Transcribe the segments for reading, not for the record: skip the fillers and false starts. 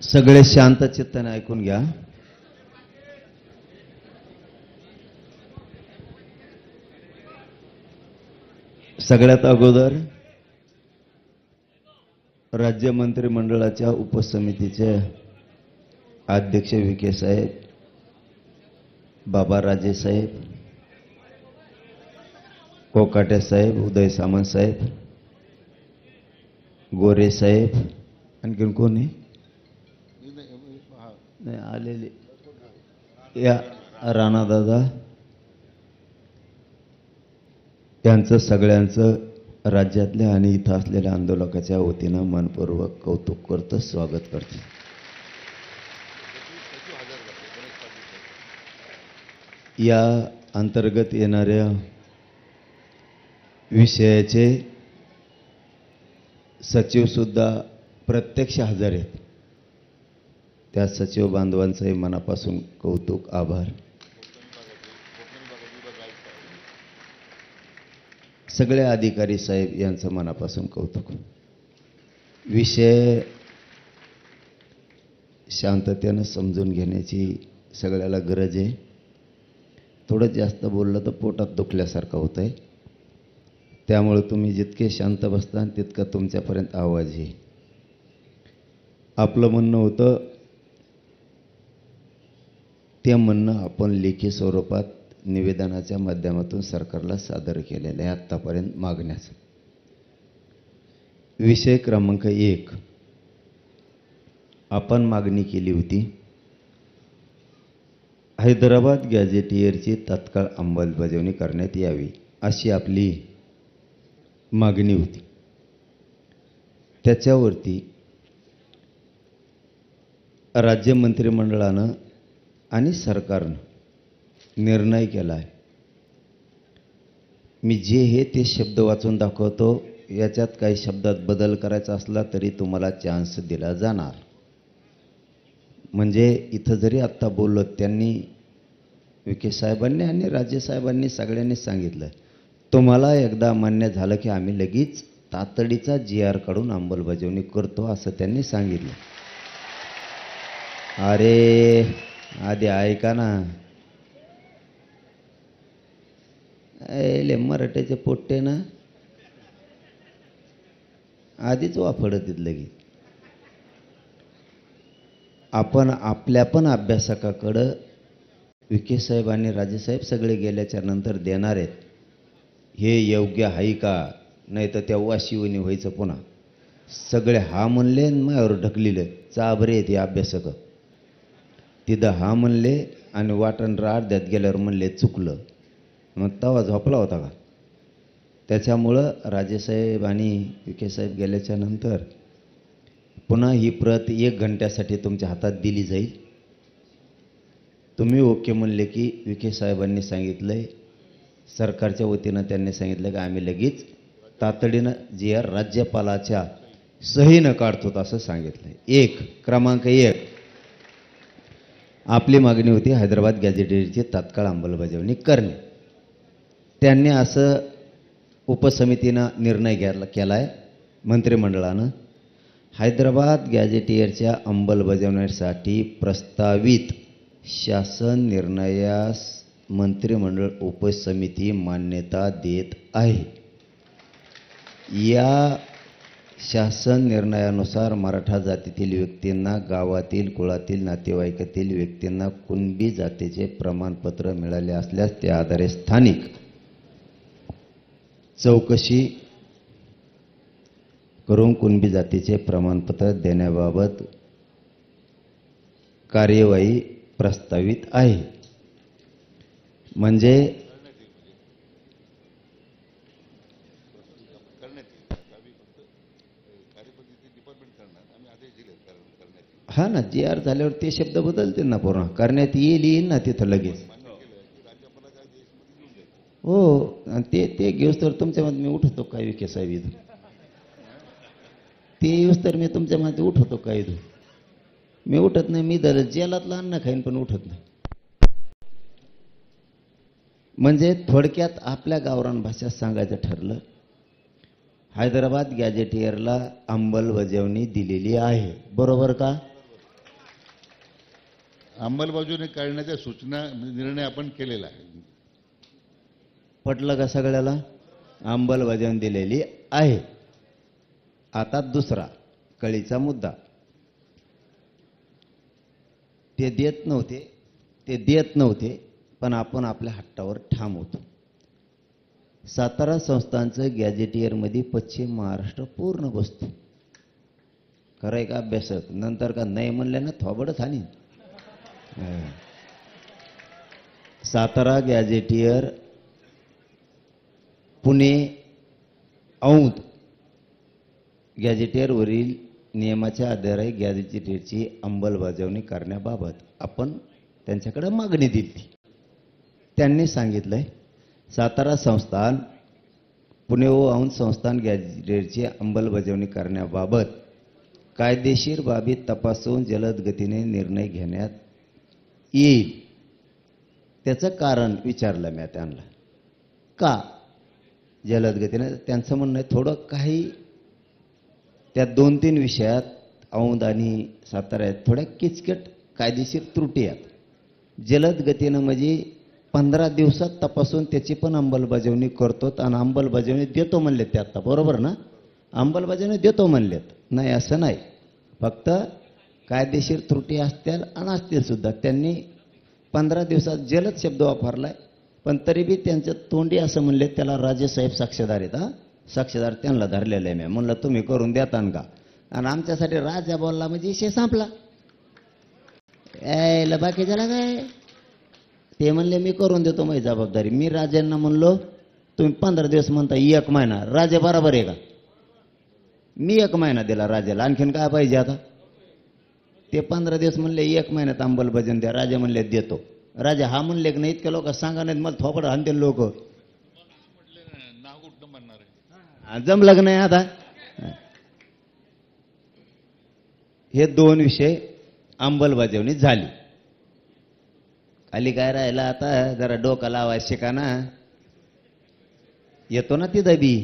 सगळे शांत चित्ताने ऐकून घ्या. सगळ्यात अगोदर राज्य मंत्रिमंडळाच्या उपसमितीचे अध्यक्ष विखे साहेब, बाबा राजे साहेब, कोकाटे साहेब, उदय सामंत साहेब, गोरे साहेब, आणखीन कोणी नाही आलेले, या राणा दादा, त्यांचं सगळ्यांचं राज्यातल्या आणि इथं असलेल्या आंदोलकाच्या वतीनं मनपूर्वक कौतुक करतो, स्वागत करतो. या अंतर्गत येणाऱ्या विषयाचे सचिव सुद्धा प्रत्यक्ष हजर आहेत. त्या सचिव बांधवांचंही मनापासून कौतुक, आभार. सगळे अधिकारी साहेब यांचं मनापासून कौतुक. विषय शांततेनं समजून घेण्याची सगळ्याला गरज आहे. थोडं जास्त बोललं तर पोटात दुखल्यासारखं होत आहे. त्यामुळे तुम्ही जितके शांत बसता तितका तुमच्यापर्यंत आवाज येईल. आपलं म्हणणं होतं ते म्हणणं आपण लेखी स्वरूपात निवेदनाच्या माध्यमातून सरकारला सादर केलेलं आहे आत्तापर्यंत मागण्याचा. विषय क्रमांक 1, आपण मागणी केली होती हैदराबाद गॅझेटियरची तत्काळ अंमलबजावणी करण्यात यावी, अशी आपली मागणी होती. त्याच्यावरती राज्य मंत्रिमंडळानं आणि सरकारनं निर्णय केला आहे. मी जे हे ते शब्द वाचून दाखवतो, याच्यात काही शब्दात बदल करायचा असला तरी तुम्हाला चान्स दिला जाणार. म्हणजे इथं जरी आत्ता बोललो त्यांनी, विखे साहेबांनी आणि राज्यसाहेबांनी सगळ्यांनी सांगितलं, तुम्हाला एकदा मान्य झालं की आम्ही लगेच तातडीचा GR काढून अंमलबजावणी करतो असं त्यांनी सांगितलं. अरे आधी ऐका ना, मराठ्याचे पोट्टे ना आधीच वापरत लगेच. आपण आपल्या पण अभ्यासकाकडं विखे साहेब आणि राजेसाहेब सगळे गेल्याच्या नंतर देणार आहेत. हे योग्य आहे का, नाही तर त्या वाशिवणी व्हायचं पुन्हा. सगळे हा म्हणले माझ्यावर ढकलिलं. चाभरे ते अभ्यासक तिथं हा म्हणले आणि वाटण अर्ध्यात गेल्यावर म्हणले चुकलं. मग तवा झोपला होता का? त्याच्यामुळं राजेसाहेब आणि विखे साहेब गेल्याच्या नंतर पुन्हा ही प्रत 1 घंट्यासाठी तुमच्या हातात दिली जाईल. तुम्ही ओके म्हणले की विखे साहेबांनी सांगितलंय, सरकारच्या वतीनं त्यांनी सांगितलं की आम्ही लगेच तातडीनं GR राज्यपालाच्या सहीनं काढतो असं सांगितलंय. क्रमांक 1 आपली मागणी होती हैदराबाद गॅझेटियरची तात्काळ अंमलबजावणी करणे. त्यांनी असं उपसमितीनं निर्णय केला आहे मंत्रिमंडळानं, हैदराबाद गॅझेटियरच्या अंमलबजावणीसाठी प्रस्तावित शासन निर्णयास मंत्रिमंडळ उपसमिती मान्यता देत आहे. या शासन निर्णयानुसार मराठा जातीतील व्यक्तींना, गावातील कुळातील नातेवाईकातील व्यक्तींना कुणबी जातीचे प्रमाणपत्र मिळाले असल्यास त्या आधारे स्थानिक चौकशी करून कुणबी जातीचे प्रमाणपत्र देण्याबाबत कार्यवाही प्रस्तावित आहे. म्हणजे हा ना, GR झाल्यावर ते शब्द बदलते ना, पूर्ण करण्यात येईल ना तिथं लगेच. हो, ते घेऊस तर तुमच्यामध्ये मी उठवतो काय विखे साहेब इथं, ते येऊस तर मी तुमच्यामध्ये उठवतो काय इथं. मी उठत नाही, मी दर जेलातलं अन्न खाईन पण उठत नाही. म्हणजे थोडक्यात आपल्या गावरान भाषेत सांगायचं ठरलं, हैदराबाद गॅझेटियरला अंमलबजावणी दिलेली आहे, बरोबर का? अंमलबजावणी करण्याच्या सूचना निर्णय आपण केलेला आहे. पटलं का सगळ्याला? अंमलबजावणी दिलेली आहे. आता दुसरा कळीचा मुद्दा, ते देत नव्हते पण आपण आपल्या हट्टावर ठाम होतो. सातारा संस्थांचं गॅजेटियरमध्ये पश्चिम महाराष्ट्र पूर्ण बसतो. खरंय का अभ्यासक? नंतर का नाही म्हणले ना थोबडच हानी. सातारा गॅजेटियर, पुणे औंध गॅजेटियरवरील नियमाच्या आधारे गॅजेटियरची अंमलबजावणी करण्याबाबत आपण त्यांच्याकडे मागणी दिली. त्यांनी सांगितलंय सातारा संस्थान, पुणे व औंध संस्थान गॅजेटियरची अंमलबजावणी करण्याबाबत कायदेशीर बाबी तपासून जलद गतीने निर्णय घेण्यात येईल. त्याचं कारण विचारलं मी त्यांना, का जलद गतीने? त्यांचं म्हणणं आहे थोडं काही त्या 2-3 विषयात औंध आणि साताऱ्यात थोड्या किचकट कायदेशीर त्रुटी आहेत. जलद गतीनं म्हणजे 15 दिवसात तपासून त्याची पण अंमलबजावणी करतो आणि अंमलबजावणी देतो म्हणलेत ते. आता बरोबर ना? अंमलबजावणी देतो म्हणलेत, नाही असं नाही. फक्त कायदेशीर त्रुटी असतील आणि असतील सुद्धा. त्यांनी 15 दिवसात जलद शब्द वापरलाय, पण तरी बी त्यांचं तोंडी असं म्हणले त्याला राजेसाहेब साक्षीदार आहेत. साक्षीदार त्यांना धरलेलं आहे. मी म्हणलं तुम्ही करून देतान का? आणि आमच्यासाठी राजा बोलला म्हणजे विषय संपला. यायला बाकीच्याला काय? ते म्हणले मी करून देतो, माझी जबाबदारी. मी राजांना म्हणलो तुम्ही 15 दिवस म्हणता, 1 महिना. राजा बरोबर आहे का? मी 1 महिना दिला राजाला, आणखीन काय पाहिजे आता? ते 15 दिवस म्हणले 1 महिन्यात अंमलबजावणी द्या. राजा म्हणले देतो. राजा हा म्हणले की नाही? इतक्या लोक सांगा नाहीत मला थोपडं हाणतील लोक. जमलं नाही आता. हे 2 विषय अंमलबजावणी झाली. खाली काय राहिला आता? जरा डोकं लावाय शिका ना. येतो ना ती दबी.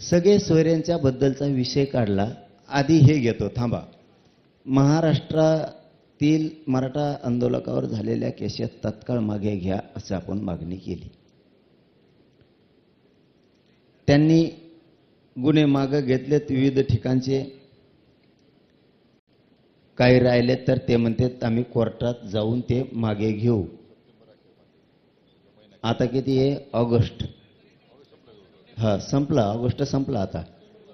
सगळे सोयऱ्यांच्या बद्दलचा विषय काढला. आधी हे घेतो, थांबा. महाराष्ट्रातील मराठा आंदोलकावर झालेल्या केसेस तत्काळ मागे घ्या असं आपण मागणी केली. त्यांनी गुन्हे मागे घेतलेत विविध ठिकाणचे. काही राहिले तर ते म्हणतात आम्ही कोर्टात जाऊन ते मागे घेऊ. आता किती आहे? ऑगस्ट. संपला. ऑगस्ट संपला. आता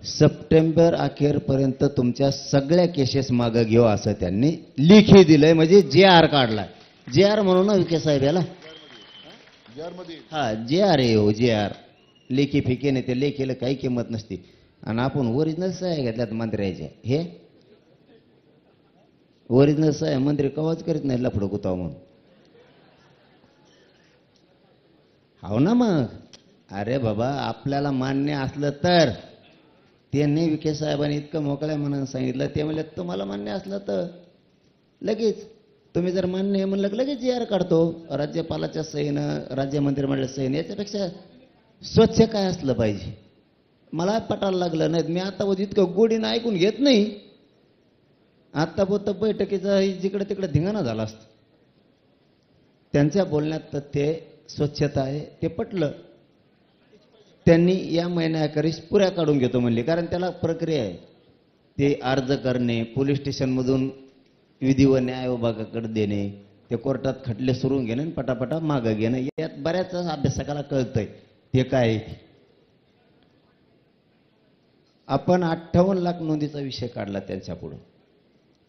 सप्टेंबर अखेरपर्यंत तुमच्या सगळ्या केसेस मागे घेऊ असं त्यांनी लेखी दिलंय. म्हणजे JR काढलाय. JR म्हणून ना विखे साहेब याला. JR आहे हो, JR. लेखी फिके नाही. ते लेखीला काही किंमत नसती. आणि आपण ओरिजिनल सह्या घेतल्यात मंत्र्याच्या. हे ओरिजिनल सह्या मंत्री कवाच करीत नाही लफडं कुताव म्हणून. हो ना मग. अरे बाबा, आपल्याला मान्य असलं तर. त्यांनी विखे साहेबांनी इतकं मोकळ्या मनानं सांगितलं. ते म्हणले तुम्हाला मान्य असलं तर लगेच. तुम्ही जर मान्य आहे म्हणलं लगेच JR काढतो. राज्यपालाच्या सहीनं, राज्य मंत्रिमंडळाच्या सहीनं. याच्यापेक्षा स्वच्छ काय असलं पाहिजे? मला पटायला लागलं नाही. मी आता इतकं गोडीनं ऐकून घेत नाही. आता बोलत बैठकीचा जिकडे तिकडे धिंगाणा झाला असतं. त्यांच्या बोलण्यात तथ्य, स्वच्छता आहे, ते पटलं. त्यांनी या महिन्याखेरीस पुऱ्या काढून घेतो म्हणले. कारण त्याला प्रक्रिया आहे. ते अर्ज करणे, पोलीस स्टेशनमधून विधी व न्याय विभागाकडे देणे, ते कोर्टात खटले सुरू घेणे, पटापटा मागं घेणं. यात बऱ्याच अभ्यासकाला कळतंय ते काय. आपण 58 लाख नोंदीचा विषय काढला त्यांच्या पुढं.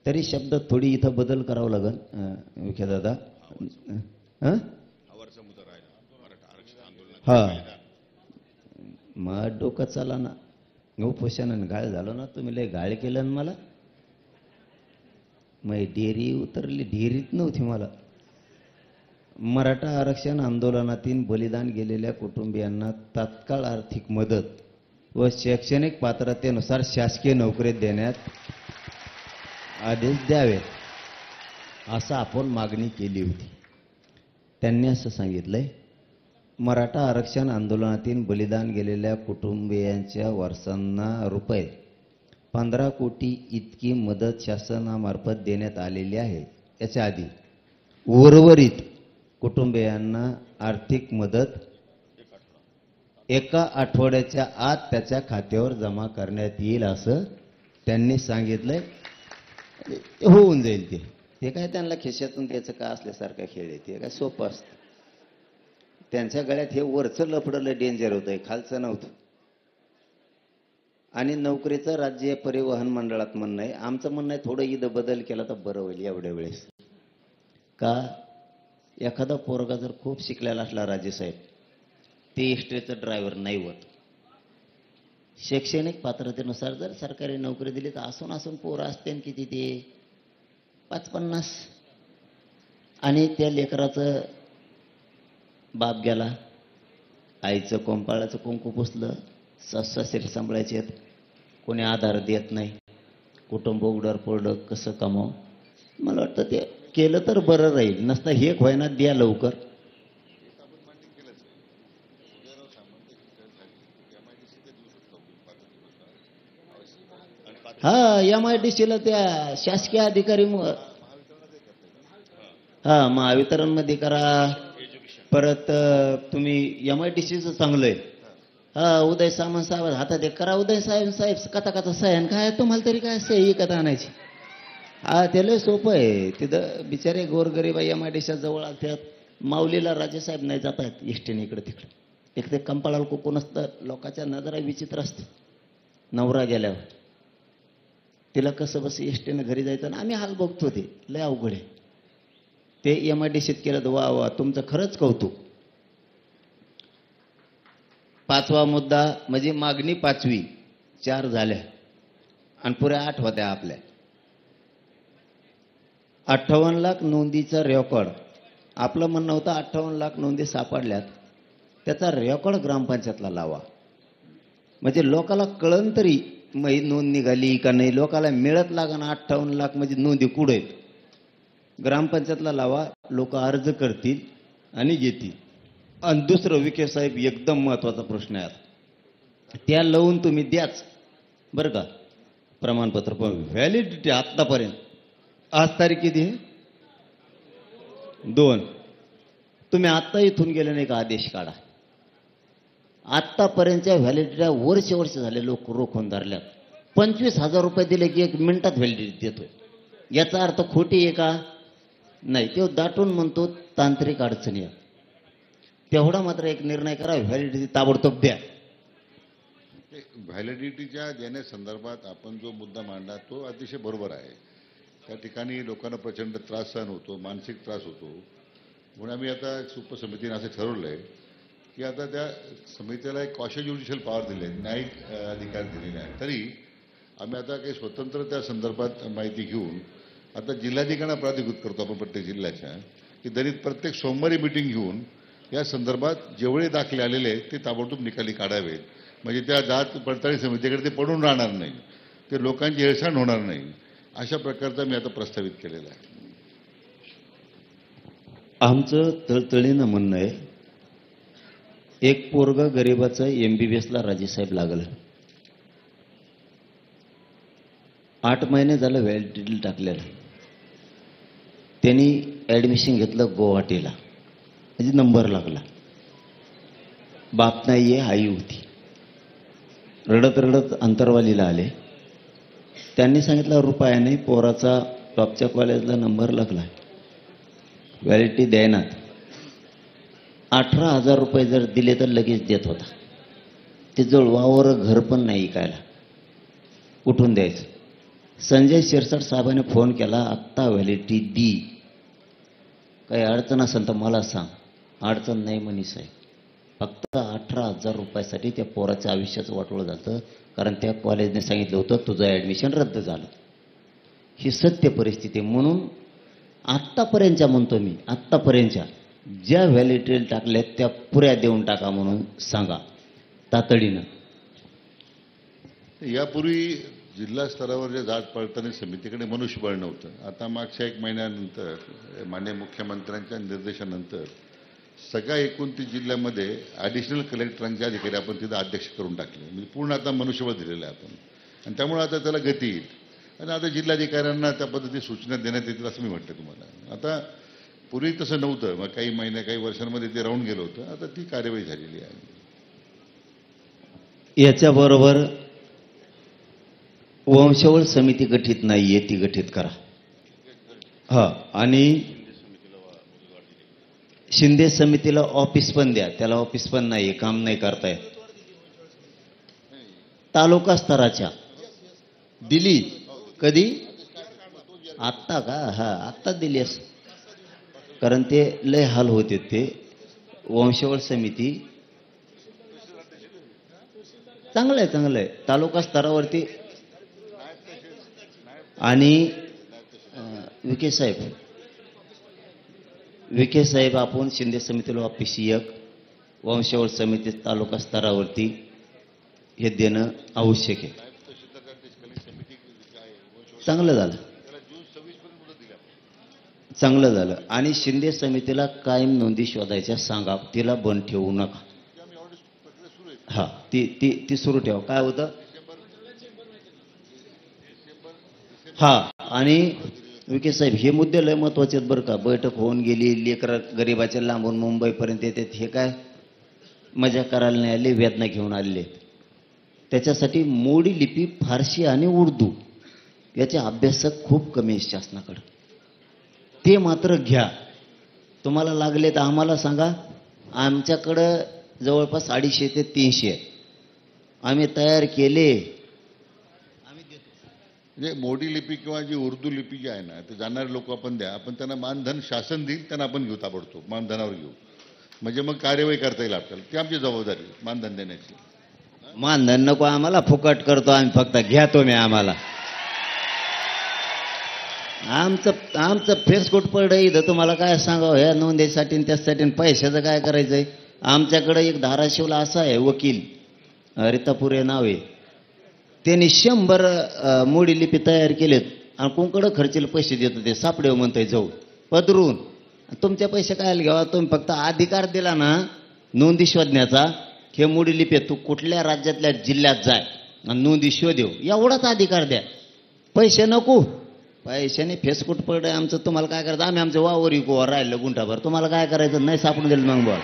तरी शब्द थोडी इथं बदल करावं लागेल विखे दादा. मग डोकं चाला ना. उपोषणाने गाळ झालो ना. तुम्ही लय गाळ केलं ना मला. मग डेअरी उतरली, डेअरीत नव्हती मला. मराठा आरक्षण आंदोलनातील बलिदान गेलेल्या कुटुंबियांना तात्काळ आर्थिक मदत व शैक्षणिक पात्रतेनुसार शासकीय नोकरी देण्यात आदेश द्यावेत असं आपण मागणी केली होती. त्यांनी असं सांगितलंय, मराठा आरक्षण आंदोलनातील बलिदान गेलेल्या कुटुंबियांच्या वारसांना 15 कोटी इतकी मदत शासनामार्फत देण्यात आलेली आहे. याच्या आधी उर्वरित कुटुंबियांना आर्थिक मदत एका आठवड्याच्या आत त्याच्या खात्यावर जमा करण्यात येईल असं त्यांनी सांगितलंय. होऊन जाईल ते काय त्यांना खिशातून द्यायचं का असल्यासारखं खेळ आहे. ते काय सोपं असतं. त्यांच्या गळ्यात हे वरचं लफडलं डेंजर होतंय, खालचं नव्हतं. आणि नोकरीचं राज्य परिवहन मंडळात म्हणणं आहे. आमचं म्हणणं आहे थोडं इथं बदल केला तर बरं होईल एवढ्या वेळेस. का एखादा पोरगा जर खूप शिकलेला असला राजेसाहेब, ते एसटीचं ड्रायव्हर नाही होत. शैक्षणिक पात्रतेनुसार जर सरकारी नोकरी दिली तर असून पोरं असते किती ते 50-50. आणि त्या लेकराचं बाप गेला, आईचं कोंपाळाचं कुंकू पुसलं, सासरे सांभाळायचे आहेत, कोणी आधार देत नाही, कुटुंब उघडर पडलं, कसं कमाव. मला वाटतं ते केलं तर बरं राहील. नसतं हे होईना द्या लवकर. हा MIDCला त्या शासकीय अधिकारी हा महावितरणमध्ये करा. परत तुम्ही MIDCचं चांगलं आहे. हा उदय सामंत साहेब हातात एक करा. उदय साहेब कथा सह्यान काय तुम्हाला तरी काय सही कथा आणायची. हा त्याला सोपं आहे. तिथं बिचारे गोरगरीब MIDCच्या जवळ असतात. माऊलीला राजेसाहेब नाही जात आहेत एसटीने इकडे तिकडे. एक ते कंपाळाला कुकून असतं. लोकांच्या नजरा विचित्र असतं. नवरा गेल्यावर तिला कसं बस एसटीनं घरी जायचं ना. आम्ही हाल बघतो ते लय अवघड आहे. ते MIDCत केलं तर वा वा तुमचं खरंच कौतुक. 5वा मुद्दा म्हणजे मागणी 5वी 4 झाल्या आणि पुऱ्या 8 होत्या आपल्या. 58 लाख नोंदीचा रेकॉर्ड. आपलं म्हणणं होतं 58 लाख नोंदी सापडल्यात, त्याचा रेकॉर्ड ग्रामपंचायतला लावा. म्हणजे लोकाला कळन तरी मग नोंद निघाली का नाही. लोकाला मिळत लागा ना 58 लाख म्हणजे नोंदी कुठे आहेत. ग्रामपंचायतला लावा, लोक अर्ज करतील आणि घेतील. आणि दुसरं विखे साहेब एकदम महत्वाचा प्रश्न आहे. त्या लावून तुम्ही द्याच बरं का प्रमाणपत्र, पण व्हॅलिडिटी आतापर्यंत आज तारीख किती आहे 2. तुम्ही आत्ता इथून गेले नाही का आदेश काढा. आत्तापर्यंतच्या व्हॅलिडिटीला वर्ष झाले लोक रोखून धरल्यात. 25,000 रुपये दिले की 1 मिनिटात व्हॅलिडिटी देतोय. याचा अर्थ खोटी आहे का नाही. तो दाटून म्हणतो तांत्रिक अडचणी आहे. तेवढा मात्र एक निर्णय करा, व्हॅलिडिटी ताबडतोब द्या. व्हॅलिडिटीच्या देण्यासंदर्भात आपण जो मुद्दा मांडला तो अतिशय बरोबर आहे. त्या ठिकाणी लोकांना प्रचंड त्रास सहन होतो, मानसिक त्रास होतो. म्हणून आम्ही आता उपसमितीने असं ठरवलं आहे की आता त्या समितीला एक क्वाशी ज्युडिशियल पॉवर दिले, न्यायिक अधिकार दिलेले आहेत. तरी आम्ही आता काही स्वतंत्र त्या संदर्भात माहिती घेऊन आता जिल्हाधिकाऱ्यांना प्राधिकृत करतो आपण प्रत्येक जिल्ह्याच्या, की दलित प्रत्येक सोमवारी मिटिंग घेऊन या संदर्भात जेवढे दाखले आलेले आहेत ते ताबडतोब निकाली काढावेत. म्हणजे त्या जात पडताळणी समितीकडे ते पडून राहणार नाही, ते लोकांची हेळसांड होणार नाही. अशा प्रकारचा मी आता प्रस्तावित केलेला आहे. आमचं तळतळीनं म्हणणं आहे, एक पोरगा गरिबाचं MBBSला राजेसाहेब लागलं. 8 महिने झालं व्हॅलिडिटी टाकलेलं. त्यांनी ॲडमिशन घेतलं गुवाहाटीला, म्हणजे नंबर लागला. बाप नाही आहे, आई होती. रडत रडत अंतरवालीला आले. त्यांनी सांगितलं रुपया नाही, पोराचा टॉपच्या कॉलेजला नंबर लागला, व्हॅलिडिटी द्यायनात. 18,000 रुपये जर दिले तर लगेच देत होता. ते जवळ वावर घर पण नाही ऐकायला, कुठून द्यायचं. संजय शिरसाट साहेबांनी फोन केला, आत्ता व्हॅलिडिटी दी, काही अडचण असेल तर मला सांग. अडचण नाही म्हणे साहेब. फक्त 18,000 रुपयासाठी त्या पोराच्या आयुष्याचं वाटोळं झालं, कारण त्या कॉलेजने सांगितलं होतं तुझं ॲडमिशन रद्द झालं. ही सत्य परिस्थिती आहे. म्हणून आत्तापर्यंतच्या म्हणतो मी, आत्तापर्यंतच्या ज्या व्हॅलिडिटी टाकल्यात त्या पुऱ्या देऊन टाका म्हणून सांगा तातडीनं. यापूर्वी जिल्हा स्तरावर जे जात पडताळणी समितीकडे मनुष्यबळ नव्हतं. आता मागच्या 1 महिन्यानंतर माननीय मुख्यमंत्र्यांच्या निर्देशानंतर सगळ्या 29 जिल्ह्यामध्ये ॲडिशनल कलेक्टरांचे अधिकारी आपण तिथं अध्यक्ष करून टाकले. म्हणजे पूर्ण आता मनुष्यबळ दिलेलं आहे आपण. आणि त्यामुळे आता त्याला गती येईल. आणि आता जिल्हाधिकाऱ्यांना त्या पद्धतीने सूचना देण्यात येतील असं मी म्हटलं तुम्हाला. आता पूर्वी तसं नव्हतं, मग काही महिन्या काही वर्षांमध्ये ते राहून गेलं होतं. आता ती कार्यवाही झालेली आहे. याच्याबरोबर वंशावळ समिती गठीत नाहीये, ती गठीत करा. हा, आणि शिंदे समितीला ऑफिस पण द्या. त्याला ऑफिस पण नाहीये, काम नाही करतायत. तालुका स्तराच्या दिली कधी? आत्ता का? हा, आत्ता दिली असं. कारण ते लय हाल होते. ते वंशावळ समिती चांगलं आहे, चांगलं आहे. तालुका स्तरावरती. आणि विखे साहेब आपण शिंदे समितीला ऑफिस एक, वंशावळ समिती तालुका स्तरावरती हे देणं आवश्यक आहे. चांगलं झालं, चांगलं झालं. आणि शिंदे समितीला कायम नोंदी शोधायच्या सांगा, तिला बंद ठेवू नका. हा, ती सुरू ठेवा. काय होतं? हा, आणि विखे साहेब हे मुद्दे लय महत्वाचे आहेत बरं का. बैठक होऊन गेली, लेकर गरीबाच्या लांबून मुंबईपर्यंत येतात. हे काय मजा करायला नाही आले, वेदना घेऊन आलेले. त्याच्यासाठी मोडी लिपी, फारसी आणि उर्दू याचे अभ्यासक खूप कमी आहेत शासनाकडे. ते मात्र घ्या. तुम्हाला लागले तर आम्हाला सांगा. आमच्याकडं जवळपास 250 ते 300 आहेत. आम्ही तयार केले. म्हणजे मोडी लिपी किंवा जी उर्दू लिपी जी आहे ना, ते जाणणारे लोक आपण द्या. आपण त्यांना मानधन शासन देईल, त्यांना आपण घेऊ, ताबडतोब मानधनावर घेऊ. म्हणजे मग कार्यवाही करता येईल आपल्याला. ती आमची जबाबदारी मानधन देण्याची. मानधन नको आम्हाला, फुकट करतो आम्ही. फक्त घ्या तुम्ही आम्हाला. आमचं फेसकोट पडलं इथं. तुम्हाला काय सांगावं ह्या नोंदीसाठी त्यासाठी. पैशाचं काय करायचंय? आमच्याकडे एक धाराशिवला असा आहे वकील, रितापुरे नाव आहे. त्यांनी 100 मोडी लिपी तयार केलेत आणि कोणकडं खर्चेला पैसे देतो ते सापडे म्हणतोय जाऊ पदरून. तुमचे पैसे काय घ्यावा? तुम्ही फक्त अधिकार दिला ना नोंदी शोधण्याचा. हे मोडी लिपी तू कुठल्या राज्यातल्या जिल्ह्यात जाय आणि नोंदी शोधेव, एवढाच अधिकार द्या. पैसे नको. पैशाने फेसकुट पडलंय आमचं. तुम्हाला काय करायचं? आम्ही आमचं वावर विकू राहिलं गुंठाभर. तुम्हाला काय करायचं? नाही सापडून दिलं मग बोल.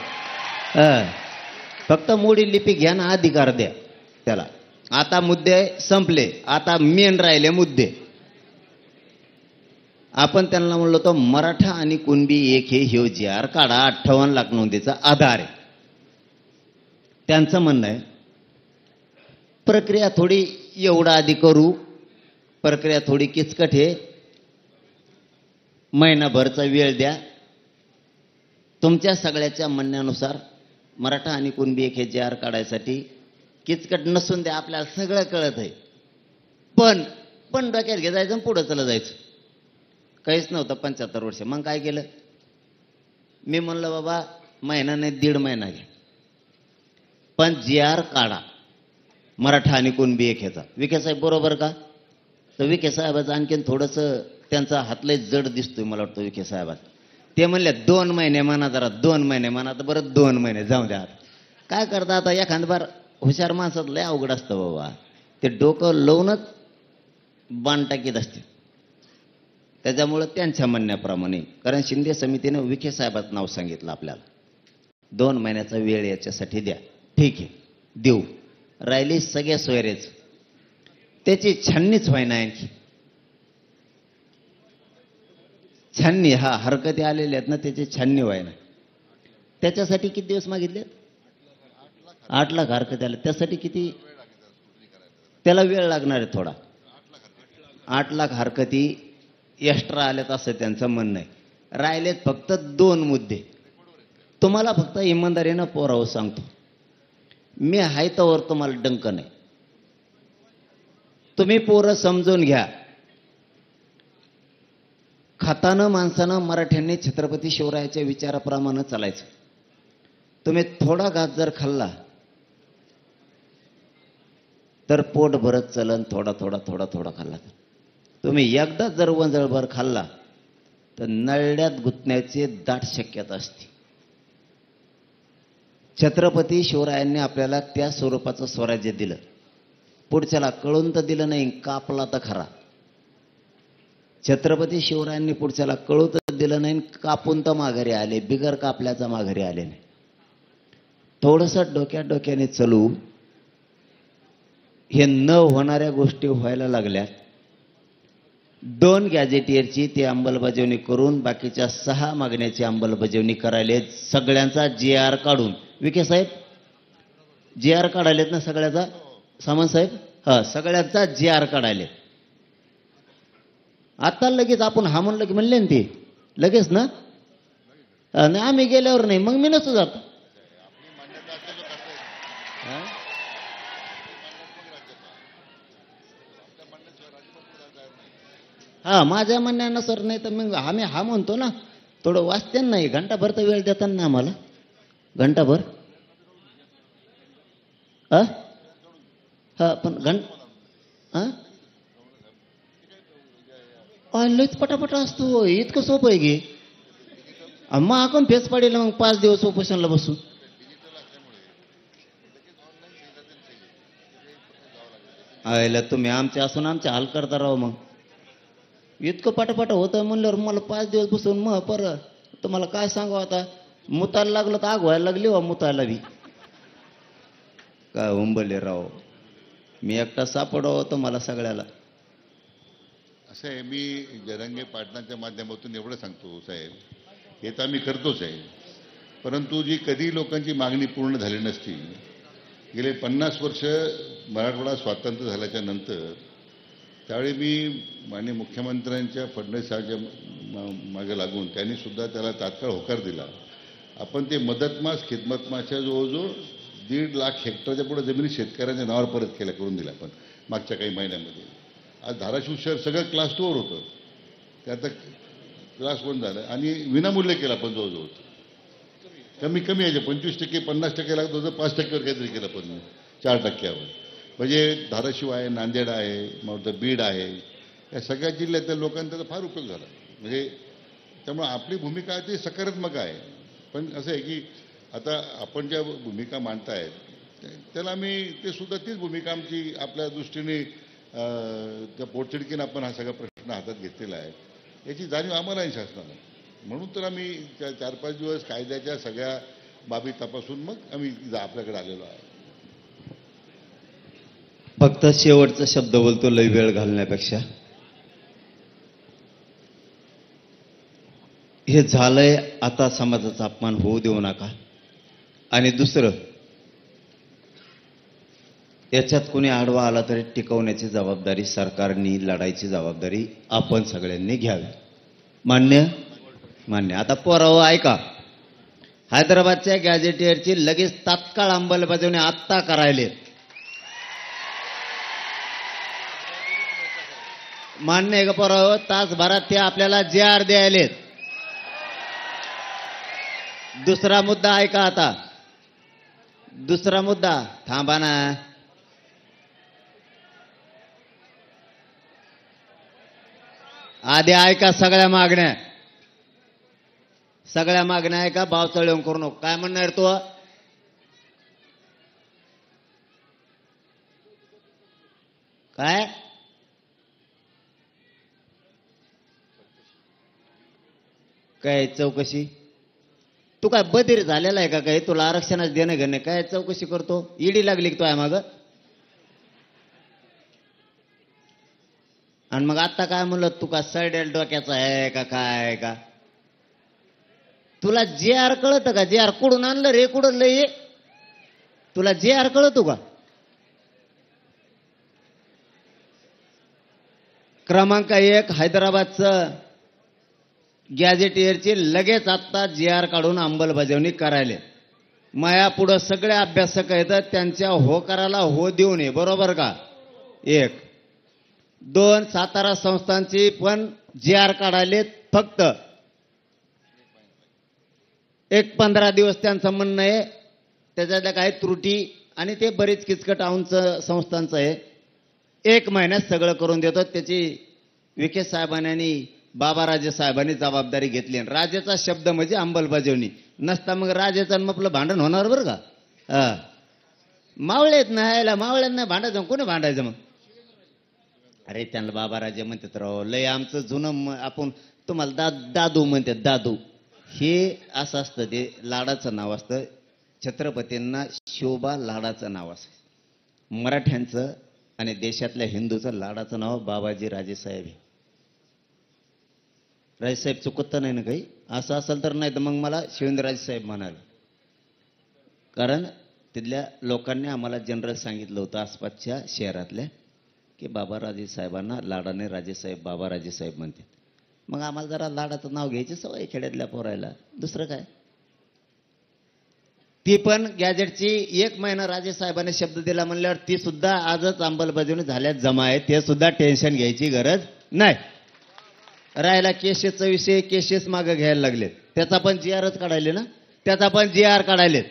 फक्त मोडी लिपी घ्या ना, अधिकार द्या त्याला. आता मुद्दे संपले. आता मेन राहिले मुद्दे. आपण त्यांना म्हणलो तो मराठा आणि कुणबी एक हे ह्यो काढा. 58 लाख नोंदीचा आधार आहे. त्यांचं म्हणणं आहे प्रक्रिया थोडी एवढा आधी करू, प्रक्रिया थोडी किचकट आहे, महिनाभरचा वेळ द्या. तुमच्या सगळ्याच्या म्हणण्यानुसार मराठा आणि कुणबी एक हे JR काढायसाठी किचकट नसून द्या. आपल्याला सगळं कळत आहे. पण डोक्यात घ्यायचं आणि पुढं चला जायचं. काहीच नव्हतं 75 वर्ष. मग काय केलं? मी म्हणलं बाबा महिना नाही 1.5 महिना घ्या, पण JR काढा मराठा आणि कुणबी एक ह्याचा. विखे साहेब बरोबर का? तर विखे साहेबाचं आणखीन थोडंसं त्यांचा हातलय जड दिसतोय मला वाटतं विखे साहेबाचा. ते म्हणले 2 महिने म्हणा, जरा 2 महिने म्हणा. तर बरं 2 महिने जाऊ द्या. काय करता आता? एखाद बार हुशार माणसात लय अवघड असतं बाबा. ते डोकं लावूनच बाण टाकीत असते. त्याच्यामुळं त्यांच्या म्हणण्याप्रमाणे, कारण शिंदे समितीनं विखे साहेबाचं नाव सांगितलं आपल्याला. 2 महिन्याचा वेळ याच्यासाठी द्या. ठीक आहे, देऊ. राहिली सगळ्या सोयरेच, त्याची छाननीच व्हायना. आणखी छाननी, हा हरकती आलेल्या आहेत ना, त्याची छाननी व्हायना. त्याच्यासाठी किती दिवस मागितले? 8 लाख हरकती आल्या. त्यासाठी किती? त्याला वेळ लागणार आहे थोडा. 8 लाख हरकती एक्स्ट्रा आल्यात असं त्यांचं म्हणणं आहे. राहिलेत फक्त 2 मुद्दे. तुम्हाला फक्त इमानदारीनं पोरावं सांगतो, मी आहे तोवर तुम्हाला डंक नाही. तुम्ही पोरं समजून घ्या. खातानं माणसानं मराठ्यांनी छत्रपती शिवरायाच्या विचाराप्रमाणे चालायचं. तुम्ही थोडा घास जर खाल्ला तर पोट भरत चलन. थोडा थोडा थोडा थोडा खाल्ला तर. तुम्ही एकदा जर वंजळभर खाल्ला तर नळड्यात गुंतण्याची दाट शक्यता असते. छत्रपती शिवरायांनी आपल्याला त्या स्वरूपाचं स्वराज्य दिलं. पुढच्याला कळून तर दिलं नाही, कापला तर खरा. छत्रपती शिवरायांनी पुढच्याला कळू तर दिलं नाही, कापून तर माघारी आले, बिगर कापल्याचा माघारी आले नाही. थोडस डोक्याने चलू. हे न होणाऱ्या गोष्टी व्हायला लागल्या. 2 गॅजेटियरची ती अंमलबजावणी करून बाकीच्या 6 मागण्याची अंमलबजावणी करायला, सगळ्यांचा GR काढून. विखे साहेब GR काढायलेत ना सगळ्याचा? सामंत साहेब, हा, सगळ्यांचा GR काढायले. आता लगेच आपण हा म्हणलं की म्हणले ना ते लगेच ना? नाही, आम्ही गेल्यावर नाही, मग मी नसतो जात. हा, माझ्या म्हणण्यानुसार नाही तर मग आम्ही हा म्हणतो ना. थोडं वाचते नाही, घंटाभर तर वेळ देतात ना आम्हाला. घंटाभर हा पण लयच पटापटा असतो. इतकं सोपं आहे की मग आपण फेस पाडेल मग 5 दिवस उपोषणला बसून. आयला तुम्ही आमचे असून आमचे हाल करता राव. मग इतकं पटापट होतं म्हणल्यावर मला 5 दिवस बसून मग परत तुम्हाला काय सांगू. आता मुतायला लागलं तर आग व्हायला लागली. मुतायला बी काय उंबले राव. मी एकटा सापडावं होतं मला सगळ्याला. असं आहे, मी जरंगे पाटलांच्या माध्यमातून एवढं सांगतो साहेब, हे तर आम्ही करतोच आहे, परंतु जी कधी लोकांची मागणी पूर्ण झाली नसती. गेले 50 वर्ष मराठवाडा स्वातंत्र्य झाल्याच्या नंतर त्यावेळी मी माननीय मुख्यमंत्र्यांच्या फडणवीस साहेबांच्या मागे लागून त्यांनी सुद्धा त्याला तात्काळ होकार दिला. आपण ते मदतमास खिदमतमासच्या जवळजवळ 1.5 लाख हेक्टरच्या पुढे जमिनी शेतकऱ्यांच्या नावावर परत केल्या करून दिल्या आपण मागच्या काही महिन्यामध्ये. आज धाराशिव शहर सगळं क्लास 2 वर होतं, ते आता क्लास 1 झालं आणि विनामूल्य केलं आपण जवळजवळ. कमी यायचे 25% 50% लागत होतं, 5%वर काहीतरी केलं पण 4%वर. म्हणजे धाराशिव आहे, नांदेड आहे, मग बीड आहे, या सगळ्या जिल्ह्यातल्या लोकांना त्याचा फार उपयोग झाला. म्हणजे त्यामुळे आपली भूमिका ती सकारात्मक आहे. पण असं आहे की आता आपण ज्या भूमिका मांडतायत त्याला आम्ही ते सुद्धा तीच भूमिका आमची आपल्या दृष्टीने त्या पोटतिडकीनं आपण हा सगळा प्रश्न हातात घेतलेला आहे, याची जाणीव आम्हालाही शासनाला. म्हणून तर आम्ही 4-5 दिवस कायद्याच्या सगळ्या बाबी तपासून मग आम्ही आपल्याकडे आलेलो आहे. फक्त शेवटचा शब्द बोलतो लय वेळ घालण्यापेक्षा. हे झालंय, आता समाजाचा अपमान होऊ देऊ नका. आणि दुसरं, याच्यात कोणी आडवा आला तरी टिकवण्याची जबाबदारी सरकारने, लढायची जबाबदारी आपण सगळ्यांनी घ्यावी. मान्य? मान्य. आता पोरावं ऐका, हैदराबादच्या गॅजेटियरची लगेच तात्काळ अंमलबजावणी आत्ता करायले. मान्य आहे का पोरावं? तासभरात ते आपल्याला GR द्यायलेत. दुसरा मुद्दा ऐका. आता दुसरा मुद्दा, थांबा ना. आधी ऐका सगळ्या मागण्या ऐका. बावचळ येऊन करू नको. काय म्हणणार तू? काय काय चौकशी? तू काय बधीर झालेला आहे का? काय तुला आरक्षणाच देणं घेणं? काय चौकशी करतो? ईडी लागली की तो आहे माग? आणि मग आता काय म्हणलं, तू का सडेल डोक्याचा आहे का काय? का तुला GR कळतं का? GR कुठून आणलं रे? कुठं लय तुला GR कळतो का? क्रमांक 1, हैदराबादचं गॅजेटियरची लगेच आत्ता GR काढून अंमलबजावणी करायला. माया पुढं सगळे अभ्यासक आहेत, त्यांच्या होकाराला हो देऊ नये. बरोबर का? 1. 2, सातारा संस्थांची पण GR काढायले. फक्त 15 दिवस त्यांचं म्हणणं आहे. त्याच्यातल्या काही त्रुटी आणि ते बरीच किचकट आऊंचं संस्थांचं आहे. 1 महिन्यात सगळं करून देतो. त्याची विखे साहेबांनी आणि बाबाराजे साहेबांनी जबाबदारी घेतली. राजेचा शब्द म्हणजे अंमलबजावणी नसता मग राजेचं आपलं भांडण होणार बरं का? मावळेत नाही मावळ्यांना भांडायचं कोणी भांडायचं मग. अरे त्यांना बाबा राजे म्हणतात राव लय आमचं जुनं आपण तुम्हाला दादू म्हणतात दादू. हे असं असतं ते लाडाचं नाव असतं. छत्रपतींना शोभा लाडाचं नाव असतं. मराठ्यांचं आणि देशातल्या हिंदूचं लाडाचं नाव बाबाजी राजेसाहेब आहे. राजेसाहेब चुकत नाही ना काही. असं असेल तर नाही तर मग मला शिवेंद्रराजे साहेब म्हणाले. कारण तिथल्या लोकांनी आम्हाला जनरल सांगितलं होतं आसपासच्या शहरातल्या की बाबा राजेसाहेबांना लाडाने राजेसाहेब बाबा राजेसाहेब म्हणतात. मग आम्हाला जरा लाडाचं नाव घ्यायची सवय खेड्यातल्या पोरायला. दुसरं काय. ती पण गॅजेटची 1 महिना राजेसाहेबांनी शब्द दिला म्हणल्यावर ती सुद्धा आजच अंमलबजावणी झाल्यात जमा आहे. ते सुद्धा टेन्शन घ्यायची गरज नाही. राहिला केसेसचा विषय. केसेस मागं घ्यायला लागलेत. त्याचा पण GRच काढायले ना. त्याचा पण GR काढायलेत.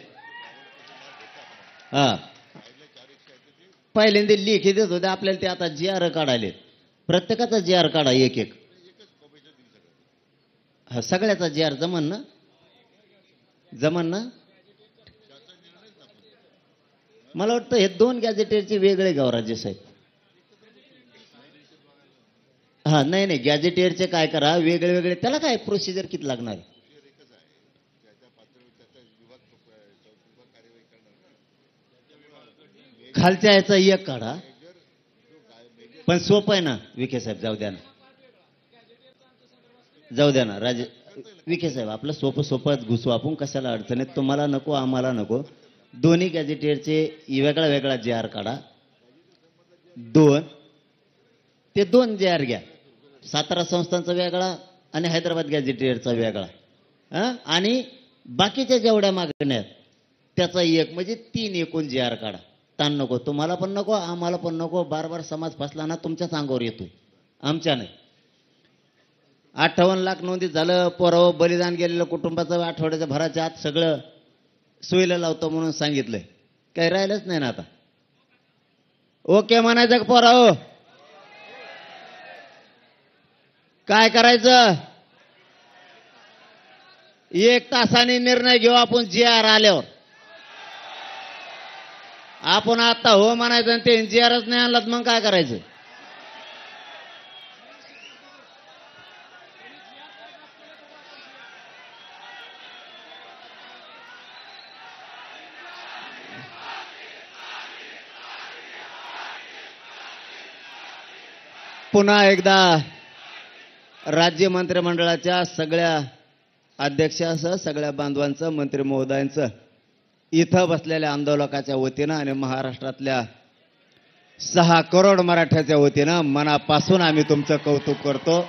हा पहिल्यांदा लेखी देत होते आपल्याला. ते आता GR काढायलेत. प्रत्येकाचा GR काढा एक एक. हा सगळ्याचा GR जमन ना. जमन ना. मला वाटतं हे 2 गॅजेटेरचे वेगळे गाव राजेसाहेब. हा नाही गॅजेटेरचे काय करा वेगळे वेगळे. त्याला काय प्रोसिजर किती लागणार. खालच्या याचा एक काढा. पण सोपं आहे ना विखे साहेब. जाऊ द्या ना राजे विखे साहेब. आपलं सोपं घुसू आपण. कशाला अडचण आहे. तुम्हाला नको आम्हाला नको. दोन्ही गॅजेटियरचे वेगळा वेगळा GR काढा. 2 ते 2 GR घ्या. सातारा संस्थांचा वेगळा आणि हैदराबाद गॅजेटियरचा वेगळा. आणि बाकीच्या जेवढ्या मागण्या आहेत त्याचा एक म्हणजे 3 एकूण GR काढा. ताण नको. तुम्हाला पण नको आम्हाला पण नको. बार समाज फसला ना तुमच्याच अंगावर येतोय आमच्या नाही. 58 लाख नोंदीत झालं. पोराव बलिदान गेलेलं कुटुंबाचं आठवड्याच्या भराच्या आत सगळं सोयीला लावतो म्हणून सांगितलंय. काही राहिलंच नाही ना आता. ओके म्हणायचं का पोराव. काय करायचं. 1 तासाने निर्णय घेऊ आपण. GR आल्यावर आपण आता हो म्हणायचं. आणि ते GRच नाही आणलात मग काय करायचं. पुन्हा एकदा राज्य मंत्रिमंडळाच्या सगळ्या अध्यक्षासह सगळ्या बांधवांचं मंत्री महोदयांचं इथं बसलेल्या आंदोलकाच्या वतीनं आणि महाराष्ट्रातल्या 6 करोड मराठ्याच्या वतीनं मनापासून आम्ही तुमचं कौतुक करतो.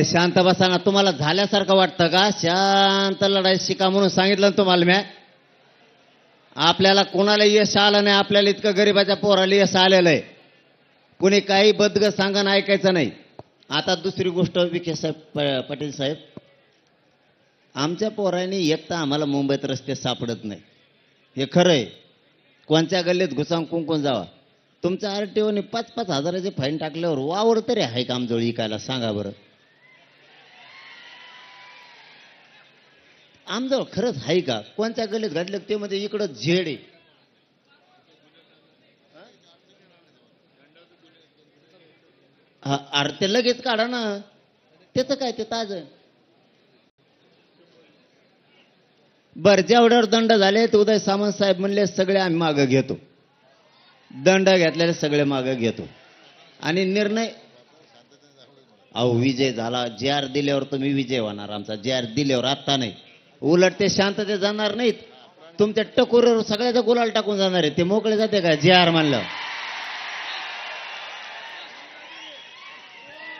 शांत बसा ना. तुम्हाला झाल्यासारखं वाटतं का. शांत लढाई शिका म्हणून सांगितलं ना तुम्हाला मी. आपल्याला कोणाला यश आलं नाही. आपल्याला इतकं गरीबाच्या पोराला यश आलेलं आहे. कुणी काही बदग सांगणं ऐकायचं नाही. आता दुसरी गोष्ट विखे साहेब पाटील साहेब. आमच्या पोरांनी एक तर आम्हाला मुंबईत रस्ते सापडत नाही. हे खरं आहे. कोणत्या गल्लीत घुसावून कुंकून जावा. तुमच्या RTOने 5-5 हजाराचे फाईन टाकल्यावर वावर तरी आहे का आमजवळ इकायला सांगा बरं. आमजवळ खरंच आहे का. कोणत्या गल्लीत घडलं ते मध्ये इकडं झेड आहे. अरे ते लगेच काढा ना. त्याचं काय ते ताज. बर जेवढ्यावर दंड झाले ते उदय सामंत साहेब म्हणले सगळे आम्ही मागं घेतो. दंड घेतलेले सगळे मागं घेतो. आणि निर्णय विजय झाला. GR दिल्यावर तुम्ही विजय होणार आमचा. GR दिल्यावर आत्ता नाही. उलट ते शांतते जाणार नाहीत. तुमच्या टकोरीवर सगळ्याचा गुलाल टाकून जाणार आहे. ते मोकळे जाते का GR म्हणलं.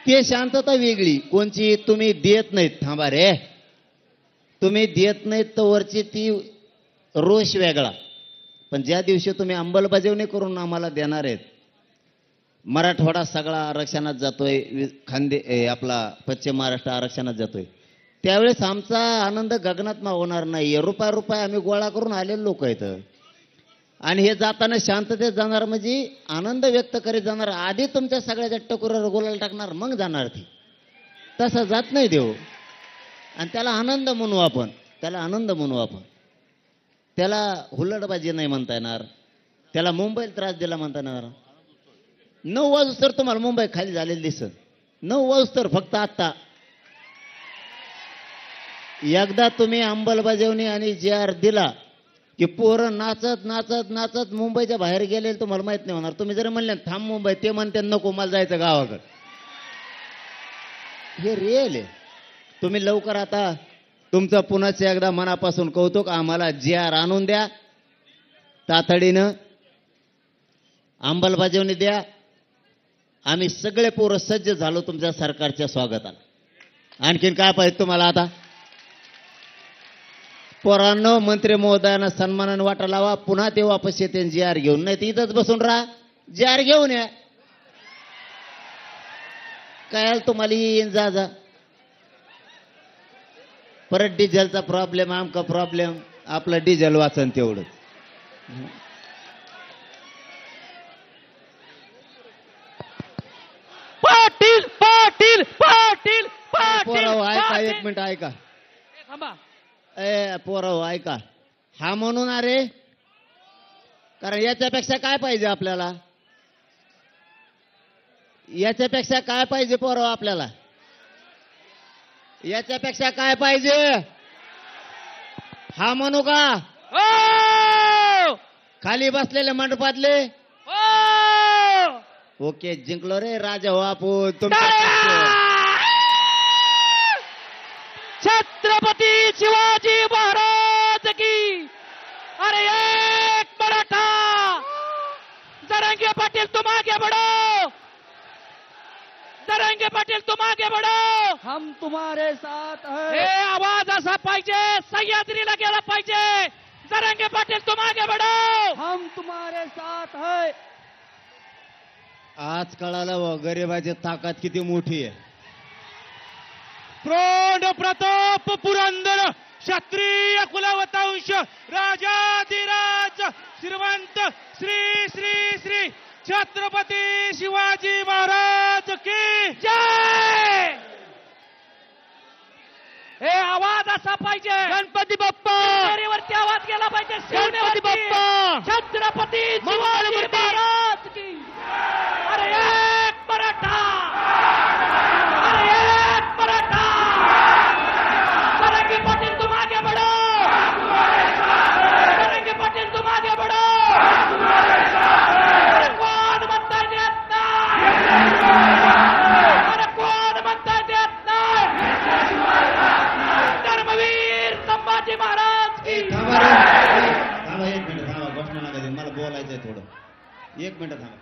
ते शांतता वेगळी. कोणची तुम्ही देत नाहीत. थांबा रे. तुम्ही देत नाहीत तर वरची ती रोष वेगळा. पण ज्या दिवशी तुम्ही अंमलबजावणी करून आम्हाला देणार आहेत. मराठवाडा सगळा आरक्षणात जातोय. आपला पश्चिम महाराष्ट्र आरक्षणात जातोय. त्यावेळेस आमचा आनंद गगनात मावणार नाही. रुपया आम्ही गोळा करून आलेले लोक आहेत. आणि हे जाताना शांततेत जाणार म्हणजे आनंद व्यक्त करीत जाणार. आधी तुमच्या सगळ्याच्या टकोरावर गुलाल टाकणार मग जाणार ती. तसं जात नाही देव. आणि त्याला आनंद म्हणू आपण, त्याला आनंद म्हणू आपण. त्याला हुल्लडबाजी नाही म्हणता येणार, त्याला मुंबईला त्रास दिला म्हणता येणार. 9 वाजता तर तुम्हाला मुंबई खाली झालेली दिसत. 9 वाजता तर फक्त आत्ता एकदा तुम्ही अंमलबजावणी आणि JR दिला की पोरं नाचत नाचत नाचत मुंबईच्या बाहेर गेले तुम्हाला माहित नाही होणार. तुम्ही जर म्हणले थांब मुंबई, ते म्हणते नको मला जायचं गावाकडे. हे रिअल आहे. तुम्ही लवकर आता तुमचं पुन्हाच एकदा मनापासून कौतुक. आम्हाला JR आणून द्या तातडीनं, अंमलबजावणी द्या. आम्ही सगळे पोरं सज्ज झालो तुमच्या सरकारच्या स्वागताला. आणखीन काय पाहिजे तुम्हाला आता? पोरांनो, मंत्री महोदयांना सन्मानाने वाटा लावा. पुन्हा ते वापस येते JR घेऊन, नाही तर इथंच बसून राहा. JR घेऊन या. काय तुम्हाला येईन जा जा. परत डिझेलचा प्रॉब्लेम, आमका प्रॉब्लेम. आपलं डिझेल वाचन तेवढं. पाटील पाटील पाटील पाटील पोराव ऐका, पाटील. 1 मिनिट ऐका. थांबा. पोराव ऐका. हा म्हणून अरे, कारण याच्यापेक्षा काय पाहिजे आपल्याला? याच्यापेक्षा काय पाहिजे पोराव आपल्याला? याच्यापेक्षा काय पाहिजे? हा म्हणू का? ओ! खाली बसलेले मंडपातले ओ! ओके, जिंकलो रे राजा हो आपण. टाळ्या! छत्रपती शिवाजी महाराज की. अरे एक मराठा. जरांगे पाटील तुम आगे बढ़ो. जरांगे पाटील तुम आगे बढ़ो. हम तुम्हारे साथ हे हैं. आवाज असा पाहिजे, सह्याद्रीला गेला पाहिजे. जरांगे पाटील तुम आगे बढ़ो. हम तुम्हारे साथ हैं. आज कळालं व गरिबाची ताकद किती मोठी आहे. प्रौढ प्रताप पुरंदर क्षत्रिय कुलवंश राजाधिराज श्रीमंत श्री श्री श्री छत्रपती शिवाजी महाराज की जय. हे आवाज असा पाहिजे. गणपती बाप्पा. वरती आवाज गेला पाहिजे. गणपती बाप्पा. छत्रपती शिवाजी महाराज की. अरे एक मराठा. अरे एक मराठा. जरांगे पाटील तुम आगे बढ़ो. जरांगे पाटील तुम आगे बढ़ो. अरे कोण म्हणता येत नाही. अरे कोण म्हणता येत नाही. धर्मवीर संभाजी महाराज की. थांबा रे. थांबा 1 मिनिट थांबा. घोषणा नका देऊ. मला बोलायचंय थोडं. 1 मिनिट थांबा.